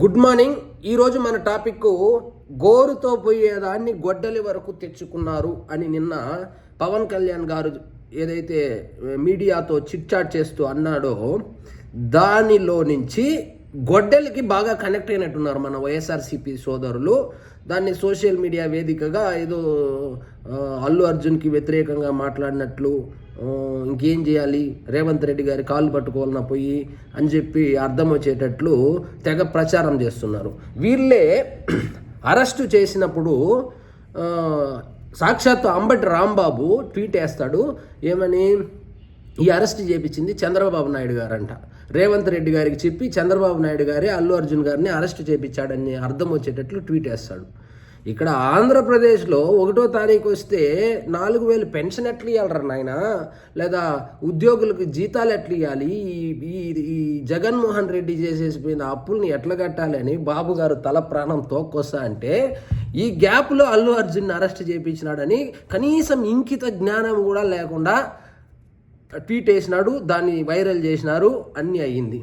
Good morning. ఈరోజు మన topic గోరుతో పోయేదాన్ని గొడ్డలి వరకు తెచ్చుకున్నారు అని నిన్న పవన్ కళ్యాణ్ గారు ఏదైతే మీడియాతో చిట్చాట్ చేస్తూ అన్నాడో దానిలో నుంచి గొడ్డలికి బాగా కనెక్ట్ అయినట్టున్నారు మన వైఎస్ఆర్సీపీ సోదరులు. దాన్ని సోషల్ మీడియా వేదికగా ఏదో అల్లు అర్జున్కి వ్యతిరేకంగా మాట్లాడినట్లు, ఇంకేం చేయాలి రేవంత్ రెడ్డి గారి కాళ్ళు పట్టుకోవాలన్న పోయి అని చెప్పి అర్థం వచ్చేటట్లు తెగ ప్రచారం చేస్తున్నారు. వీళ్ళే అరెస్టు చేసినప్పుడు సాక్షాత్తు అంబటి రాంబాబు ట్వీట్ వేస్తాడు. ఏమని? ఈ అరెస్ట్ చేయించింది చంద్రబాబు నాయుడు గారంట. రేవంత్ రెడ్డి గారికి చెప్పి చంద్రబాబు నాయుడు గారే అల్లు అర్జున్ గారిని అరెస్ట్ చేయించాడని అర్థం వచ్చేటట్లు ట్వీట్ వేస్తాడు. ఇక్కడ ఆంధ్రప్రదేశ్లో 1వ తారీఖు వస్తే 4,000 పెన్షన్ ఎట్లా ఇవ్వాలరా నాయన, లేదా ఉద్యోగులకు జీతాలు ఎట్లా ఇవ్వాలి, ఈ జగన్మోహన్ రెడ్డి చేసేసిపోయిన అప్పుల్ని ఎట్లా కట్టాలి అని బాబు గారు తల ప్రాణం తోక్కొస్తా అంటే ఈ గ్యాప్లో అల్లు అర్జున్ని అరెస్ట్ చేయించినాడని కనీసం ఇంకిత జ్ఞానం కూడా లేకుండా ట్వీట్ వేసినాడు. దాన్ని వైరల్ చేసినారు. అన్నీ అయ్యింది.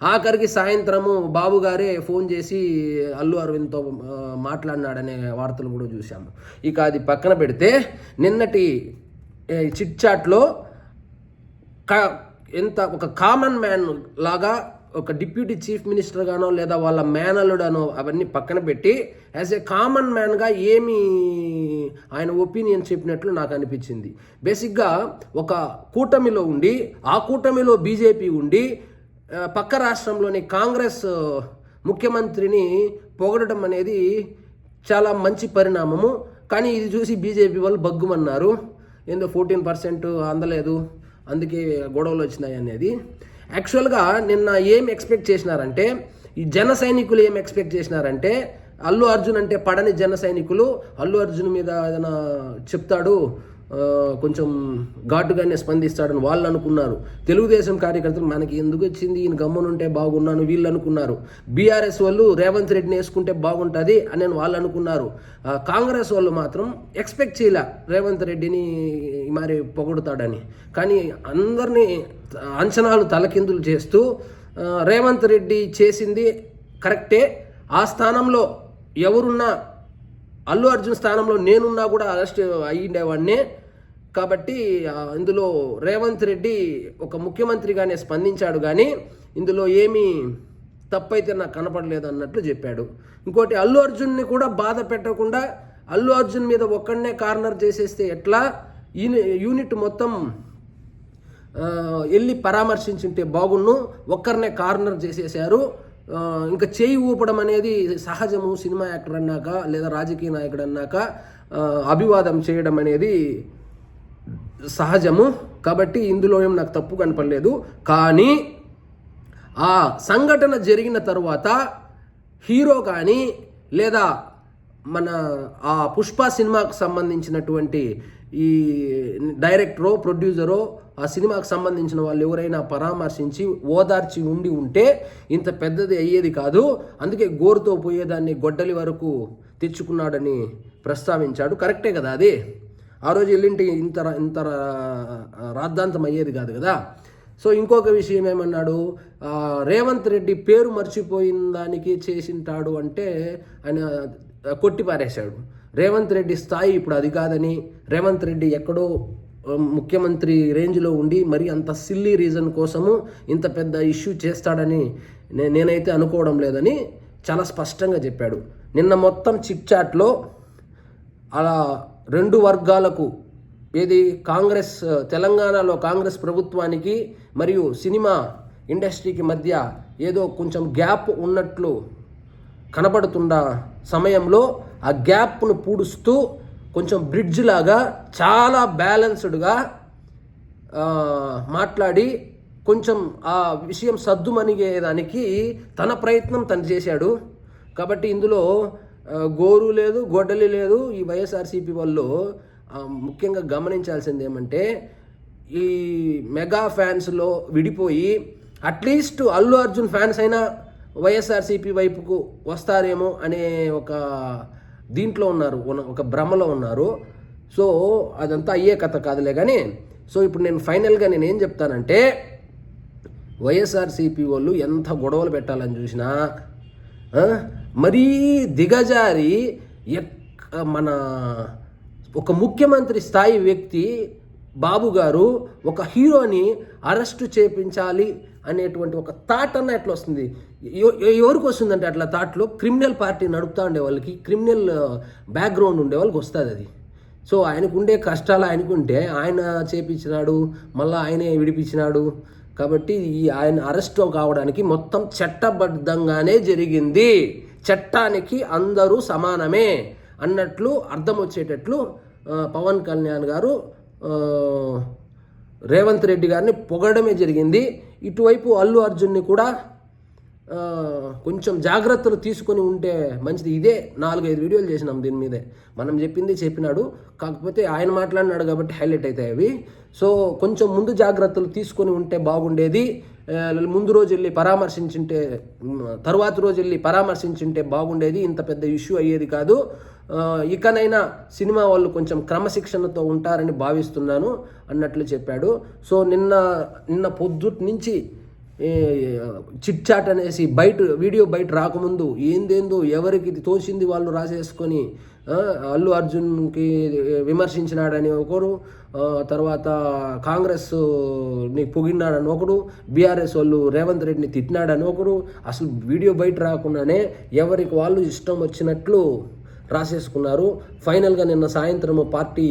ఆఖరికి సాయంత్రము బాబు గారే ఫోన్ చేసి అల్లు అరవింద్తో మాట్లాడినాడనే వార్తలు కూడా చూసాము. ఇక అది పక్కన పెడితే నిన్నటి చిట్చాట్లో ఎంత ఒక కామన్ మ్యాన్ లాగా ఒక డిప్యూటీ చీఫ్ మినిస్టర్ గానో లేదా వాళ్ళ మేనల్లుడనో అవన్నీ పక్కన పెట్టి యాజ్ ఏ కామన్ మ్యాన్గా ఏమి ఆయన ఒపీనియన్ చెప్పినట్లు నాకు అనిపించింది. బేసిక్గా ఒక కూటమిలో ఉండి ఆ కూటమిలో బీజేపీ ఉండి పక్క రాష్ట్రంలోని కాంగ్రెస్ ముఖ్యమంత్రిని పొగడడం అనేది చాలా మంచి పరిణామము. కానీ ఇది చూసి బీజేపీ వాళ్ళు బగ్గుమన్నారు. ఏందో 14% అందలేదు, అందుకే గొడవలు వచ్చినాయి అనేది. యాక్చువల్గా నిన్న ఏం ఎక్స్పెక్ట్ చేసినారంటే, ఈ జన సైనికులు ఏం ఎక్స్పెక్ట్ చేసినారంటే, అల్లు అర్జున్ అంటే పడని జన సైనికులు అల్లు అర్జున్ మీద ఏదైనా చెప్తాడు, కొంచెం ఘాటుగానే స్పందిస్తాడని వాళ్ళు అనుకున్నారు. తెలుగుదేశం కార్యకర్తలు మనకి ఎందుకు వచ్చింది, ఈయన గమ్మునుంటే బాగున్నాను వీళ్ళు అనుకున్నారు. బీఆర్ఎస్ వాళ్ళు రేవంత్ రెడ్డిని వేసుకుంటే బాగుంటుంది అని వాళ్ళు అనుకున్నారు. కాంగ్రెస్ వాళ్ళు మాత్రం ఎక్స్పెక్ట్ చేయలే రేవంత్ రెడ్డిని మరి పొగుడుతాడని. కానీ అందరినీ అంచనాలు తలకిందులు చేస్తూ రేవంత్ రెడ్డి చేసింది కరెక్టే. ఆ స్థానంలో ఎవరున్నా, అల్లు అర్జున్ స్థానంలో నేనున్నా కూడా అరెస్ట్ అయ్యిండేవాడినే. కాబట్టి ఇందులో రేవంత్ రెడ్డి ఒక ముఖ్యమంత్రిగానే స్పందించాడు, కానీ ఇందులో ఏమీ తప్పైతే నాకు కనపడలేదు అన్నట్లు చెప్పాడు. ఇంకోటి, అల్లు అర్జున్ని కూడా బాధ పెట్టకుండా అల్లు అర్జున్ మీద ఒక్కడనే కార్నర్ చేసేస్తే ఎట్లా, యూనిట్ మొత్తం వెళ్ళి పరామర్శించుంటే బాగున్ను, ఒక్కరినే కార్నర్ చేసేసారు. ఇంకా చేయి ఊపడం అనేది సహజము. సినిమా యాక్టర్ అన్నాక లేదా రాజకీయ నాయకుడు అన్నాక అభివాదం చేయడం అనేది సహజము. కాబట్టి ఇందులో ఏం నాకు తప్పు కనపడలేదు. కానీ ఆ సంఘటన జరిగిన తర్వాత హీరో కానీ లేదా మన ఆ పుష్ప సినిమాకు సంబంధించినటువంటి ఈ డైరెక్టరో ప్రొడ్యూసరో ఆ సినిమాకు సంబంధించిన వాళ్ళు ఎవరైనా పరామర్శించి ఓదార్చి ఉంటే ఇంత పెద్దది అయ్యేది కాదు. అందుకే గోరుతో పోయేదాన్ని గొడ్డలి వరకు తెచ్చుకున్నాడని ప్రస్తావించాడు. కరెక్టే కదా అది. ఆ రోజు వెళ్ళింటి ఇంత రాద్ధాంతం అయ్యేది కాదు కదా. సో ఇంకొక విషయం ఏమన్నాడు, రేవంత్ రెడ్డి పేరు మర్చిపోయిన దానికి చేసింటాడు అంటే ఆయన కొట్టిపారేశాడు. రేవంత్ రెడ్డి స్థాయి ఇప్పుడు అది కాదని, రేవంత్ రెడ్డి ఎక్కడో ముఖ్యమంత్రి రేంజ్లో ఉండి మరి అంత సిల్లీ రీజన్ కోసము ఇంత పెద్ద ఇష్యూ చేస్తాడని నేనైతే అనుకోవడం లేదని చాలా స్పష్టంగా చెప్పాడు. నిన్న మొత్తం చిట్చాట్లో అలా 2 వర్గాలకు, ఏది కాంగ్రెస్, తెలంగాణలో కాంగ్రెస్ ప్రభుత్వానికి మరియు సినిమా ఇండస్ట్రీకి మధ్య ఏదో కొంచెం గ్యాప్ ఉన్నట్లు కనబడుతున్న సమయంలో ఆ గ్యాప్ను పూడుస్తూ కొంచెం బ్రిడ్జ్ లాగా చాలా బ్యాలెన్స్డ్గా మాట్లాడి కొంచెం ఆ విషయం సద్దుమణిగేదానికి తన ప్రయత్నం తను చేశాడు. కాబట్టి ఇందులో గోరు లేదు, గొడ్డలి లేదు. ఈ వైఎస్ఆర్సీపీ వాళ్ళు ముఖ్యంగా గమనించాల్సింది ఏమంటే, ఈ మెగా ఫ్యాన్స్లో విడిపోయి అట్లీస్ట్ అల్లు అర్జున్ ఫ్యాన్స్ అయినా వైఎస్ఆర్సీపీ వైపుకు వస్తారేమో అనే ఒక దీంట్లో ఉన్నారు, ఒక భ్రమలో ఉన్నారు. సో అదంతా అయ్యే కథ కాదులే కానీ. సో ఇప్పుడు నేను ఫైనల్గా నేనేం చెప్తానంటే, వైఎస్ఆర్సీపీ వాళ్ళు ఎంత గొడవలు పెట్టాలని చూసినా మరీ దిగజారి మన ఒక ముఖ్యమంత్రి స్థాయి వ్యక్తి బాబు గారు ఒక హీరోని అరెస్టు చేపించాలి అనేటువంటి ఒక థాట్ అన్న ఎట్లా వస్తుంది? ఎవరికి వస్తుందంటే అట్లా థాట్లో క్రిమినల్ పార్టీ నడుపుతూ ఉండే వాళ్ళకి, క్రిమినల్ బ్యాక్గ్రౌండ్ ఉండే వాళ్ళకి వస్తుంది అది. సో ఆయనకుండే కష్టాలు ఆయనకుంటే ఆయన చేపించినాడు, మళ్ళీ ఆయనే విడిపించినాడు. కాబట్టి ఈ ఆయన అరెస్ట్ కావడానికి మొత్తం చట్టబద్ధంగానే జరిగింది. చట్టానికి అందరూ సమానమే అన్నట్లు అర్థం వచ్చేటట్లు పవన్ కళ్యాణ్ గారు రేవంత్ రెడ్డి గారిని పొగడమే జరిగింది. ఇటువైపు అల్లు అర్జున్ని కూడా కొంచెం జాగ్రత్తలు తీసుకొని ఉంటే మంచిది. ఇదే 4-5 వీడియోలు చేసినాం దీని మీదే. మనం చెప్పింది చెప్పినాడు, కాకపోతే ఆయన మాట్లాడినాడు కాబట్టి హైలైట్ అవుతాయి అవి. సో కొంచెం ముందు జాగ్రత్తలు తీసుకొని ఉంటే బాగుండేది. ముందు రోజు వెళ్ళి పరామర్శించుంటే, తరువాత రోజు వెళ్ళి పరామర్శించుంటే బాగుండేది. ఇంత పెద్ద ఇష్యూ అయ్యేది కాదు. ఇకనైనా సినిమా వాళ్ళు కొంచెం క్రమశిక్షణతో ఉంటారని భావిస్తున్నాను అన్నట్లు చెప్పాడు. సో నిన్న పొద్దుటి నుంచి చిట్ చాట్ అనేసి వీడియో బయట రాకముందు ఏందేందో ఎవరికి తోచింది వాళ్ళు రాసేసుకొని అల్లు అర్జున్కి విమర్శించినాడని ఒకరు, తర్వాత కాంగ్రెస్ని పొగిడినాడని ఒకడు, బీఆర్ఎస్ వాళ్ళు రేవంత్ రెడ్డిని తిట్టినాడని ఒకరు. అసలు వీడియో బయట రాకుండానే ఎవరికి వాళ్ళు ఇష్టం వచ్చినట్లు రాసేసుకున్నారు. ఫైనల్గా నిన్న సాయంత్రం పార్టీ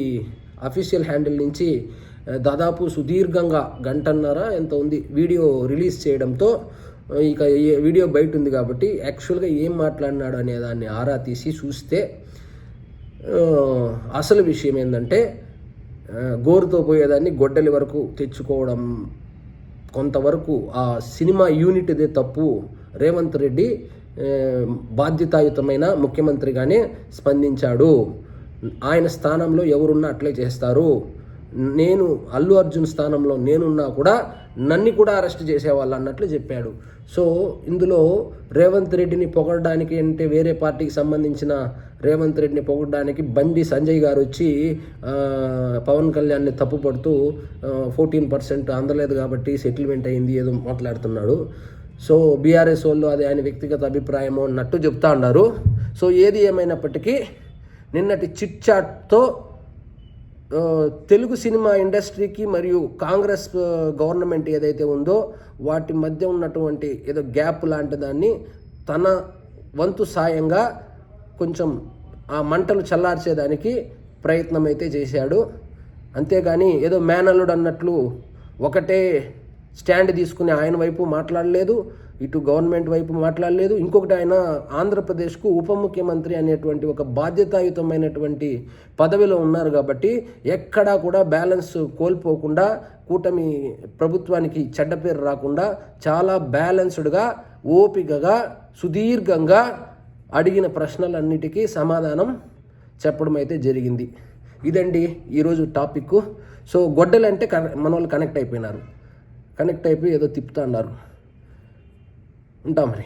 అఫీషియల్ హ్యాండిల్ నుంచి దాదాపు సుదీర్ఘంగా 1.5 ఎంత ఉంది వీడియో రిలీజ్ చేయడంతో ఇక వీడియో బయట ఉంది కాబట్టి యాక్చువల్గా ఏం మాట్లాడినాడు అనే దాన్ని ఆరా తీసి చూస్తే అసలు విషయం ఏంటంటే, గోరుతో పోయేదాన్ని గొడ్డలి వరకు తెచ్చుకోవడం కొంతవరకు ఆ సినిమా యూనిట్దే తప్పు. రేవంత్ రెడ్డి బాధ్యతాయుతమైన ముఖ్యమంత్రిగానే స్పందించాడు. ఆయన స్థానంలో ఎవరున్నా అట్లే చేస్తారు. నేను అల్లు అర్జున్ స్థానంలో నేనున్నా కూడా నన్ను కూడా అరెస్ట్ చేసేవాళ్ళు అన్నట్లు చెప్పాడు. సో ఇందులో రేవంత్ రెడ్డిని పొగడడానికి అంటే వేరే పార్టీకి సంబంధించిన రేవంత్ రెడ్డిని పొగడడానికి బండి సంజయ్ గారు వచ్చి పవన్ కళ్యాణ్ని తప్పుపడుతూ 14% అందలేదు కాబట్టి సెటిల్మెంట్ అయింది ఏదో మాట్లాడుతున్నాడు. సో బీఆర్ఎస్ వాళ్ళు అది ఆయన వ్యక్తిగత అభిప్రాయమో అన్నట్టు చెప్తా ఉన్నారు. సో ఏది ఏమైనప్పటికీ నిన్నటి చిట్ చాట్తో తెలుగు సినిమా ఇండస్ట్రీకి మరియు కాంగ్రెస్ గవర్నమెంట్ ఏదైతే ఉందో వాటి మధ్య ఉన్నటువంటి ఏదో గ్యాప్ లాంటి దాన్ని తన వంతు సాయంగా కొంచెం ఆ మంటలు చల్లార్చేదానికి ప్రయత్నం అయితే చేశాడు. అంతేగాని ఏదో మేనల్లుడు అన్నట్లు ఒకటే స్టాండ్ తీసుకుని ఆయన వైపు మాట్లాడలేదు, ఇటు గవర్నమెంట్ వైపు మాట్లాడలేదు. ఇంకొకటి, ఆయన ఆంధ్రప్రదేశ్కు ఉప ముఖ్యమంత్రి అనేటువంటి ఒక బాధ్యతాయుతమైనటువంటి పదవిలో ఉన్నారు కాబట్టి ఎక్కడా కూడా బ్యాలెన్స్ కోల్పోకుండా, కూటమి ప్రభుత్వానికి చెడ్డ పేరు రాకుండా చాలా బ్యాలెన్స్డ్గా, ఓపికగా, సుదీర్ఘంగా అడిగిన ప్రశ్నలన్నిటికీ సమాధానం చెప్పడం అయితే జరిగింది. ఇదండి ఈరోజు టాపిక్. సో గొడ్డలంటే మన వాళ్ళు కనెక్ట్ అయిపోయినారు, కనెక్ట్ అయిపోయి ఏదో తిప్పుతా అన్నారు. ఉంటాం మరి.